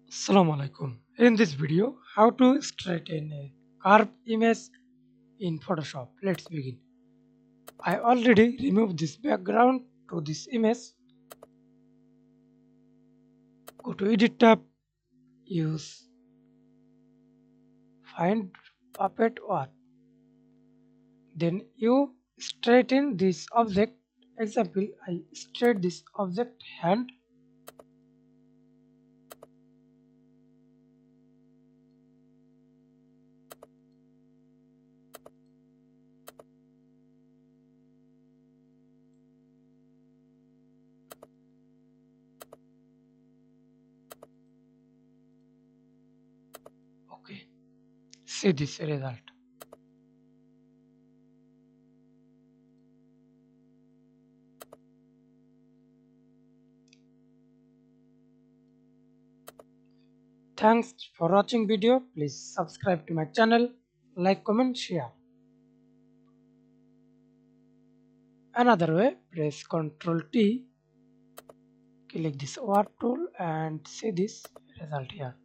Assalamu alaikum. In this video, how to straighten a curved image in Photoshop. Let's begin. I already removed this background to this image. Go to Edit tab, use Find Puppet Path. Then you straighten this object. Example, I straight this object hand. Okay, see this result. Thanks for watching video. Please subscribe to my channel, like, comment, share. Another way, press Ctrl T, click this warp tool and see this result here.